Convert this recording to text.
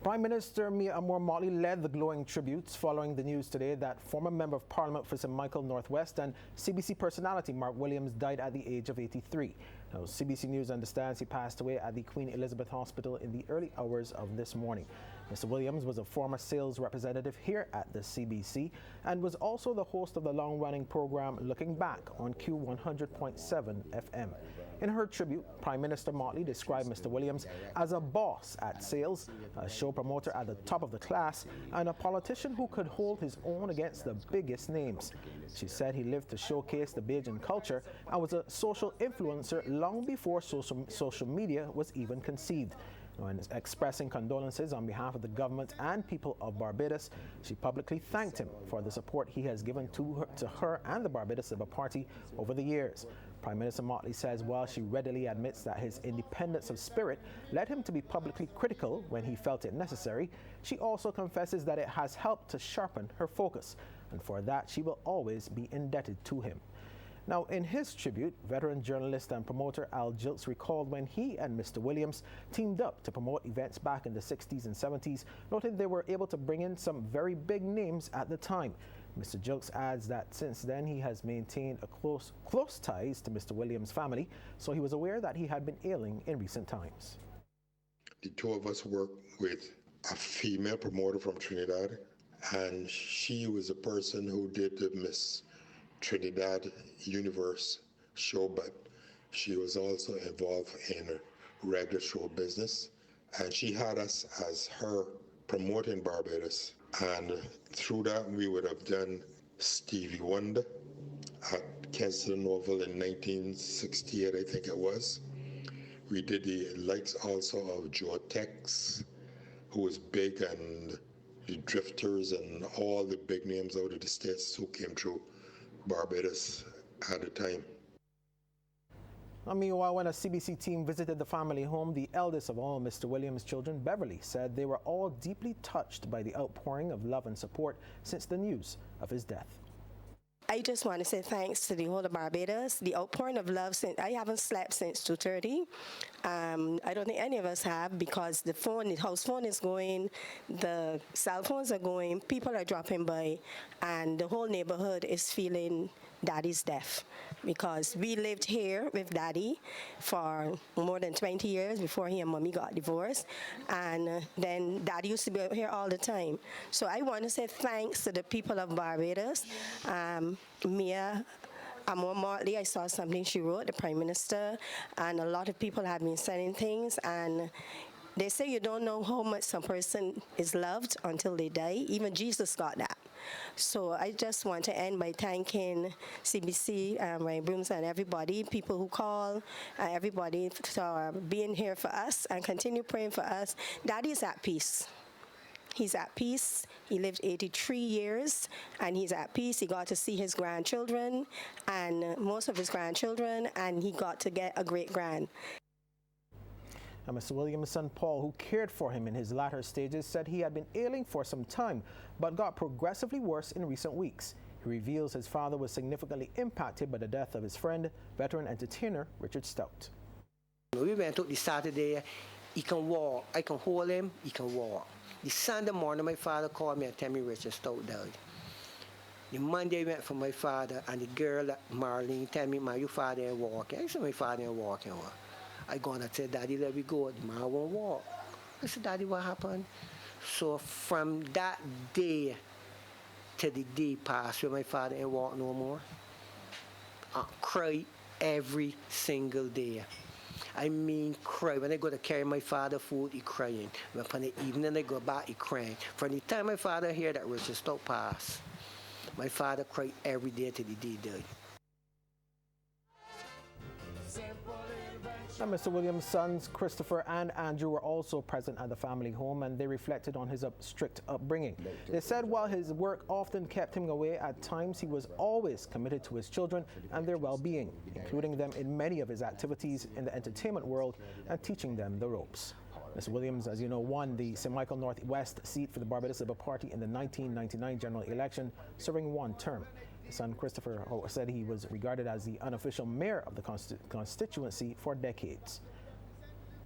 Prime Minister Mia Moore-Motley led the glowing tributes following the news today that former Member of Parliament for St. Michael Northwest and CBC personality Mark Williams died at the age of 83. Now, CBC News understands he passed away at the Queen Elizabeth Hospital in the early hours of this morning. Mr. Williams was a former sales representative here at the CBC and was also the host of the long-running program Looking Back on Q100.7 FM. In her tribute, Prime Minister Motley described Mr. Williams as a boss at sales, a show promoter at the top of the class, and a politician who could hold his own against the biggest names. She said he lived to showcase the Bajan culture and was a social influencer long before social media was even conceived. When expressing condolences on behalf of the government and people of Barbados, she publicly thanked him for the support he has given to her and the Barbados Labour Party over the years. Prime Minister Motley says while she readily admits that his independence of spirit led him to be publicly critical when he felt it necessary, she also confesses that it has helped to sharpen her focus, and for that she will always be indebted to him. Now, in his tribute, veteran journalist and promoter Al Gilks recalled when he and Mr. Williams teamed up to promote events back in the 60s and 70s, noting they were able to bring in some very big names at the time. Mr. Gilks adds that since then he has maintained a close ties to Mr. Williams' family, so he was aware that he had been ailing in recent times. The two of us worked with a female promoter from Trinidad, and she was a person who did the Miss Trinidad Universe show, but she was also involved in regular show business, and she had us as her promoting Barbados, and through that we would have done Stevie Wonder at Kensington Oval in 1968, I think it was. We did the likes also of Joe Tex, who was big, and the Drifters and all the big names out of the States who came through Barbados at the time. Meanwhile, when a CBC team visited the family home, the eldest of all Mr. Williams' children, Beverly, said they were all deeply touched by the outpouring of love and support since the news of his death. I just want to say thanks to the whole of Barbados. The outpouring of love, since I haven't slept since 2:30. I don't think any of us have, because the house phone is going, the cell phones are going, people are dropping by, and the whole neighborhood is feeling Daddy's death, because we lived here with Daddy for more than 20 years before he and Mommy got divorced, and then Daddy used to be out here all the time. So I want to say thanks to the people of Barbados. Mia Moore-Motley, I saw something she wrote, the Prime Minister, and a lot of people have been sending things, and they say you don't know how much some person is loved until they die. Even Jesus got that. So I just want to end by thanking CBC, Ryan Brooms, and everybody, people who call, everybody for being here for us and continue praying for us. Daddy's at peace. He's at peace. He lived 83 years, and he's at peace. He got to see his grandchildren, and most of his grandchildren, and he got to get a great-grand. And Mr. Williams' son Paul, who cared for him in his latter stages, said he had been ailing for some time, but got progressively worse in recent weeks. He reveals his father was significantly impacted by the death of his friend, veteran entertainer Richard Stout. We went out this Saturday. He can walk. I can hold him. He can walk. The Sunday morning, my father called me and told me Richard Stout died. The Monday, I went for my father, and the girl, Marlene, told me, "Man, your father ain't walking." I said, "My father ain't walking." I go and said, "Daddy, let me go." The man won't walk. I said, "Daddy, what happened?" So from that day to the day passed where my father ain't walk no more, I cry every single day. I mean, cry. When I go to carry my father food, he crying. When upon the evening I go back, he crying. From the time my father heard that Richard Stout passed, my father cried every day till the day he died. And Mr. Williams' sons, Christopher and Andrew, were also present at the family home, and they reflected on his strict upbringing. They said while his work often kept him away, at times he was always committed to his children and their well-being, including them in many of his activities in the entertainment world and teaching them the ropes. Mr. Williams, as you know, won the St. Michael Northwest seat for the Barbados Labour Party in the 1999 general election, serving one term. His son Christopher said he was regarded as the unofficial mayor of the constituency for decades.